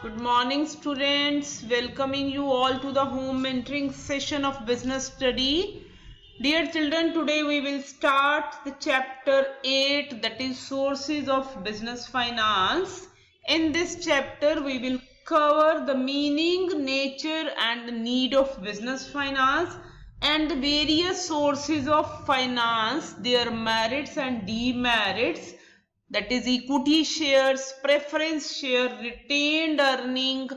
Good morning, students. Welcoming you all to the home mentoring session of business study. Dear children, today we will start the chapter 8, that is sources of business finance. In this chapter, we will cover the meaning, nature and need of business finance and the various sources of finance, their merits and demerits, that is equity shares, preference share, retained earning,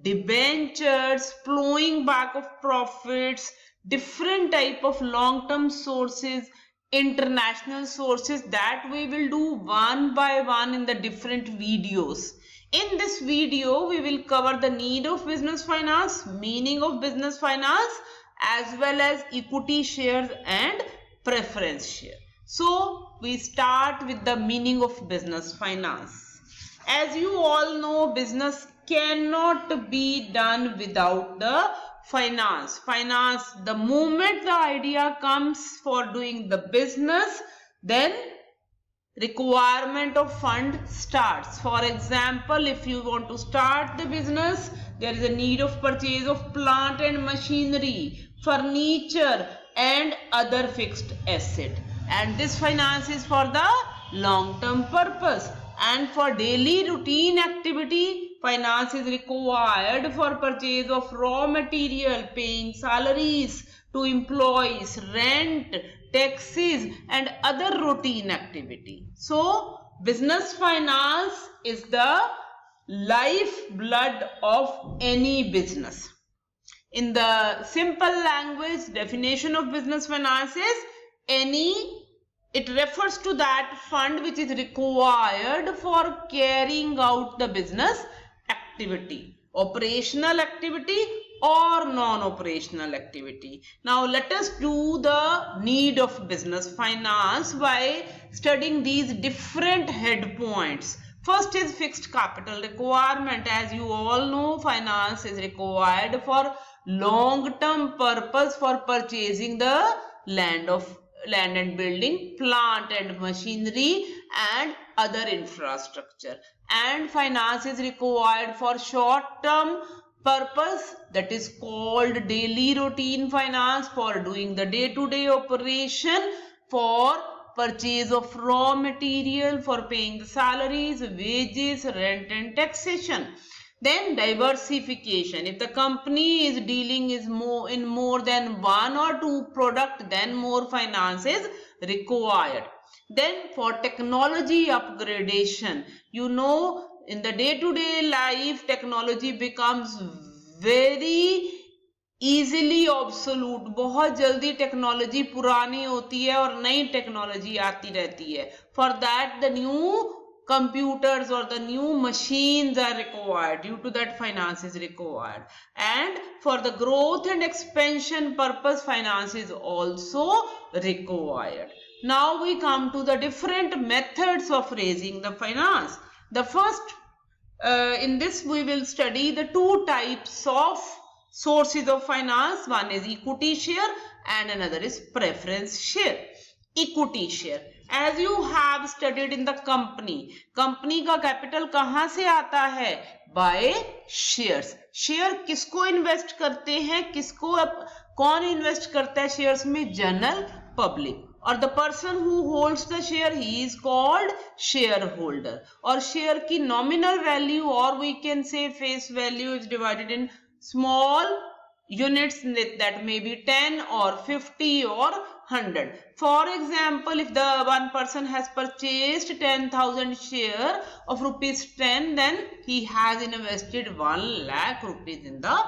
debentures, plowing back of profits, different type of long-term sources, international sources, that we will do one by one in the different videos. In this video, we will cover the need of business finance, meaning of business finance, as well as equity shares and preference share. So, we start with the meaning of business finance. As you all know, business cannot be done without the finance. The moment the idea comes for doing the business, then requirement of fund starts. For example, if you want to start the business, there is a need of purchase of plant and machinery, furniture and other fixed asset, and this finance is for the long term purpose. And for daily routine activity, finance is required for purchase of raw material, paying salaries to employees, rent, taxes and other routine activity. So business finance is the lifeblood of any business. In the simple language, definition of business finance is it refers to that fund which is required for carrying out the business activity, operational activity or non-operational activity. Now let us do the need of business finance by studying these different head points. First is fixed capital requirement. As you all know, finance is required for long-term purpose for purchasing the land and building, plant and machinery and other infrastructure. And finance is required for short-term purpose, that is called daily routine finance, for doing the day-to-day operation, for purchase of raw material, for paying the salaries, wages, rent and taxation. Then diversification. If the company is dealing in more than one or two product, then more finance is required. Then for technology upgradation, you know, in the day-to-day life, technology becomes very easily obsolete. बहुत जल्दी technology पुरानी होती है और नई technology आती रहती है. For that, the new computers or the new machines are required. Due to that, finance is required. And for the growth and expansion purpose, finance is also required. Now we come to the different methods of raising the finance. The first, in this we will study the two types of sources of finance. One is equity share and another is preference share. Equity share, as you have studied in the company का capital कहां से आता है? By shares. Share किसको invest करते हैं, कौन invest करता है शेयर्स में? General public. और the person who holds the share, he is called share holder. और शेयर की नॉमिनल वैल्यू और we can say face value is divided in small units, that may be 10 or 50 or 100. For example, if the one person has purchased 10,000 share of rupees 10, then he has invested 1 lakh rupees in the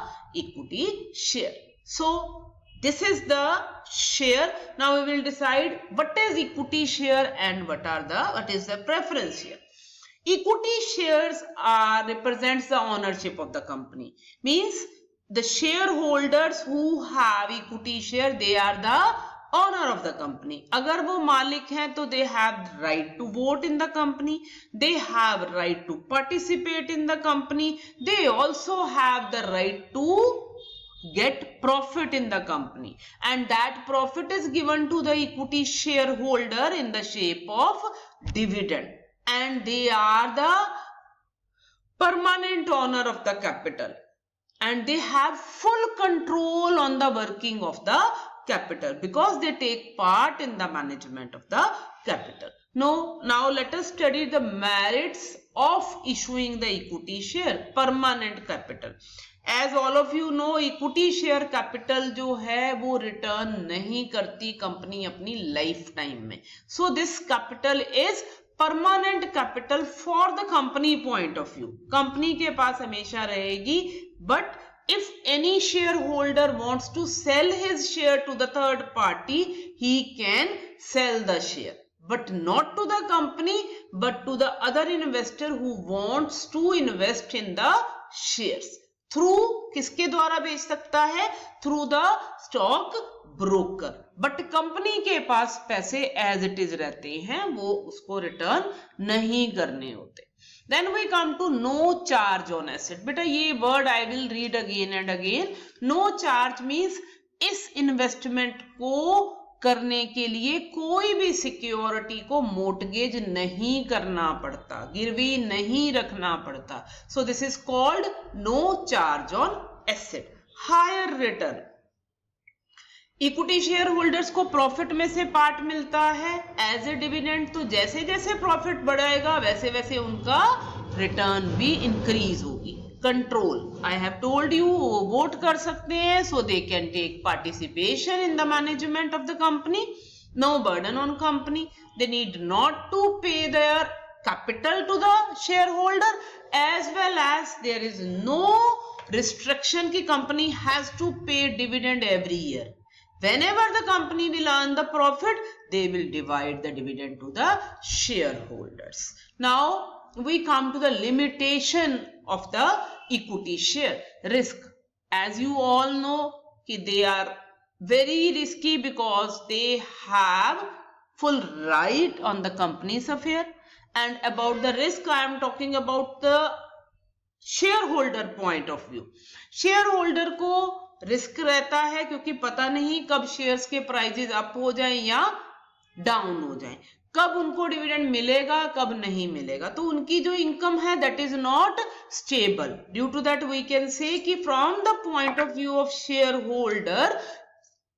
equity share. So this is the share. Now we will decide what is equity share and what is the preference share. Equity shares represents the ownership of the company. Means the shareholders who have equity share, they are the owner of the company. अगर वो मालिक हैं तो they have right to vote in the company, they have right to participate in the company, they also have the right to get profit in the company, and that profit is given to the equity shareholder in the shape of dividend. And they are the permanent owner of the capital, and they have full control on the working of the capital because they take part in the management of the capital. Now let us study the merits of issuing the equity share, permanent capital. As all of you know, equity share capital जो है वो return नहीं करती company अपनी life time में. So this capital is permanent capital for the company point of view. Company के पास हमेशा रहेगी, but if any shareholder wants to sell his share to the third party, he can sell the share, but not to the company, but to the other investor who wants to invest in the shares. Through किसके द्वारा बेच सकता है? Through the stock broker. But company के पास पैसे as it is रहते हैं, वो उसको रिटर्न नहीं करने होते. Then we come to no charge on asset. बेटा ये word I will read again and again. No charge means इस इन्वेस्टमेंट को करने के लिए कोई भी सिक्योरिटी को मोर्टगेज नहीं करना पड़ता, गिरवी नहीं रखना पड़ता. So this is called no charge on asset. Higher return. Equity share holders को प्रॉफिट में से पार्ट मिलता है एज ए डिविडेंड. तो जैसे जैसे प्रॉफिट बढ़ेगा वैसे वैसे उनका रिटर्न भी इंक्रीज होगी. Control, I have told you, vote कर सकते हैं, so they can take participation in the management of the company. No burden on company. They need not to pay their capital to the share holder, as well as there is no restriction की company has to pay dividend every year. Whenever the company will earn the profit, they will divide the dividend to the shareholders. Now we come to the limitation of the equity share. Risk. As you all know, they are very risky because they have full right on the company's affair. And about the risk, I am talking about the shareholder point of view. Shareholder को risk रहता है क्योंकि पता नहीं कब shares के prices up हो जाएं या डाउन हो जाएं, कब उनको डिविडेंड मिलेगा कब नहीं मिलेगा. तो उनकी जो इनकम है that is not stable. Due to that we can say कि from the point of view of share holder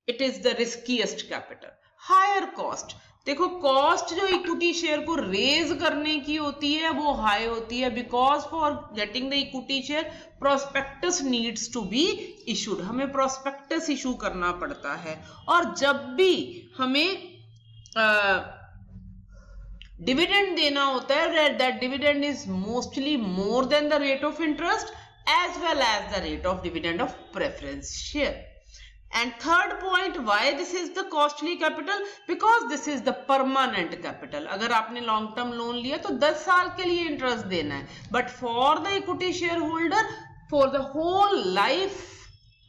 it is the riskiest capital. Higher cost. देखो कॉस्ट जो इक्विटी शेयर को रेज करने की होती है वो हाई होती है, because for getting the equity share prospectus needs to be issued. हमें प्रोस्पेक्टस इशू करना पड़ता है, और जब भी हमें डिविडेंड देना होता है that dividend is mostly more than the rate of interest as well as the rate of dividend of preference share. And third point, why this is the costly capital? Because this is the permanent capital. अगर आपने long term loan लिया तो 10 साल के लिए interest देना है, but for the equity shareholder, for the whole life,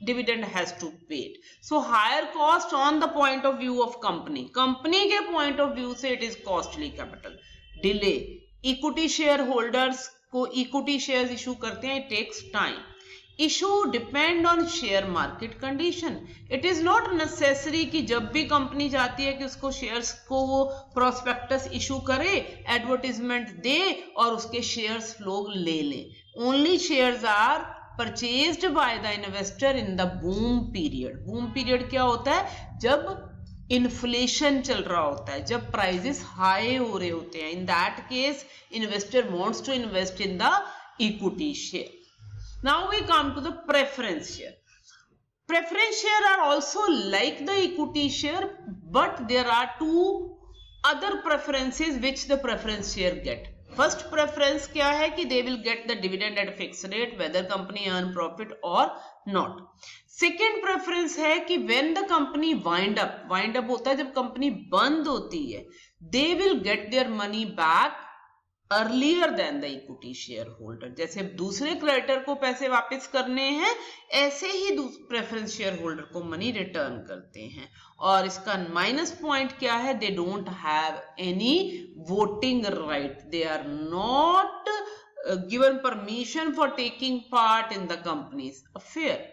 dividend has to pay it. So higher cost on the point of view of company. Company के point of view से it is costly capital. Delay. Equity shareholders को equity shares issue करते हैं, it takes time. Issue depend on share market condition. It is not necessary कि जब भी company चाहती है कि उसको शेयर्स को वो प्रोस्पेक्टस इशू करे, एडवर्टीजमेंट दे और उसके शेयर्स लोग ले लें. Only shares are purchased by the investor in the boom period. Boom period क्या होता है? जब इन्फ्लेशन चल रहा होता है, जब प्राइजेस हाई हो रहे होते हैं. In that case investor wants to invest in the equity share. Now we come to the preference share. Preference share are also like the equity share, but there are two other preferences which the preference share get. First preference क्या है कि they will get the dividend at fixed rate whether company earn profit or not. Second preference है कि when the company wind up होता है जब company बंद होती है, they will get their money back earlier than the equity share holder. जैसे दूसरे क्रेडिटर को पैसे वापस करने हैं, ऐसे ही प्रेफरेंस शेयर होल्डर को मनी रिटर्न करते हैं. और इसका माइनस पॉइंट क्या है? They don't have any voting right. They are not given permission for taking part in the company's affair.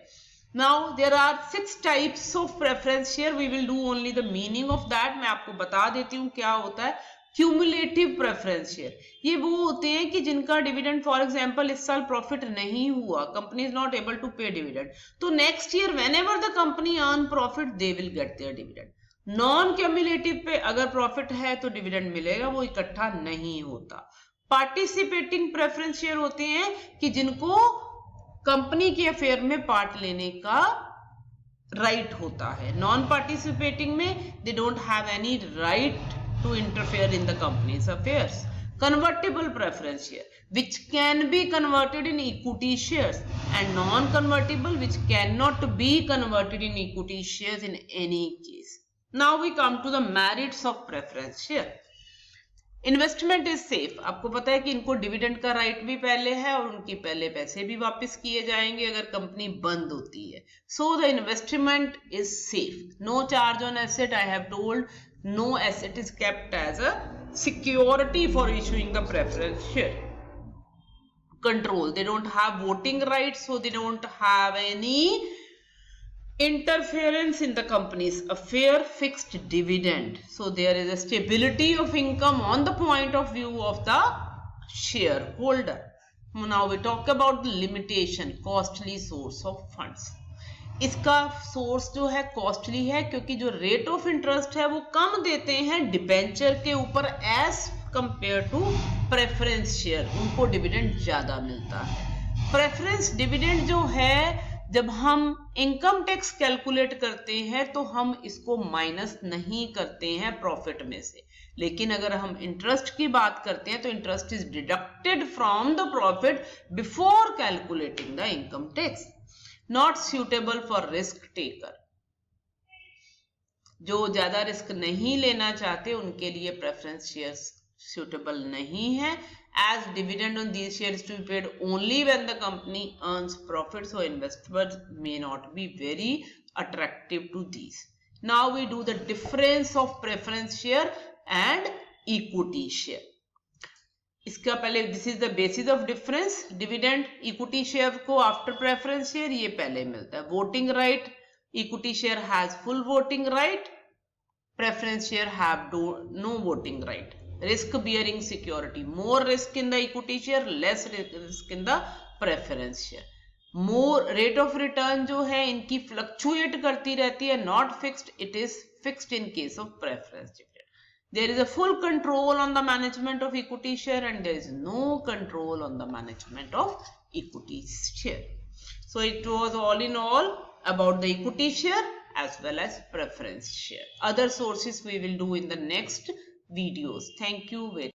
Now there are 6 types of preference share. We will do only the meaning of that. मैं आपको बता देती हूँ क्या होता है. Cumulative preference share, ये वो होते हैं कि जिनका डिविडेंड फॉर एग्जांपल इस साल प्रॉफिट नहीं हुआ, company is not able to pay dividend, तो next year whenever the company earn profit they will get their dividend. Non cumulative पे अगर प्रॉफिट है तो डिविडेंड मिलेगा, वो इकट्ठा नहीं होता। पार्टिसिपेटिंग प्रेफरेंस शेयर होते हैं कि जिनको कंपनी के अफेयर में पार्ट लेने का राइट होता है। नॉन पार्टिसिपेटिंग में दे don't have any right to interfere in the company's affairs. Convertible preference share, which can be converted in equity shares, and non-convertible, which cannot be converted in equity shares in any case. Now we come to the merits of preference share. Investment is safe, आपको पता है कि इनको dividend का right भी पहले है और उनकी पहले पैसे भी वापस किए जाएंगे अगर कंपनी बंद होती है। So the investment is safe, no charge on asset, I have told, no asset is kept as a security for issuing the preference share. Control, they don't have voting rights, so they don't have any interference in the company's affair. Fixed dividend, so there is a stability of income on the point of view of the shareholder. Now we talk about the limitation, costly source of funds. इसका source जो है costly है क्योंकि जो rate of interest है वो कम देते हैं डिबेंचर के ऊपर as compare to preference share, उनको डिविडेंड ज्यादा मिलता है। प्रेफरेंस डिविडेंड जो है जब हम इनकम टैक्स कैलकुलेट करते हैं तो हम इसको माइनस नहीं करते हैं प्रॉफिट में से, लेकिन अगर हम इंटरेस्ट की बात करते हैं तो interest is deducted from the profit before calculating the income tax. Not suitable for risk taker, जो ज्यादा रिस्क नहीं लेना चाहते उनके लिए प्रेफरेंस शेयर्स suitable नहीं है, as dividend on these shares to be paid only when the company earns profit, so investors may not be very attractive to these. Now we do the difference of preference share and equity share. इसका पहले this is the basis of difference, dividend equity share को after preference share ये पहले मिलता है। voting right, equity share has full voting right, preference share have no voting right. Risk bearing security, more risk in the equity share, less risk in the preference share. More rate of return जो है इनकी fluctuate करती रहती है, not fixed, it is fixed in case of preference dividend. There is a full control on the management of equity share and there is no control on the management of equity share. So it was all in all about the equity share as well as preference share. Other sources we will do in the next videos. Thank you very much.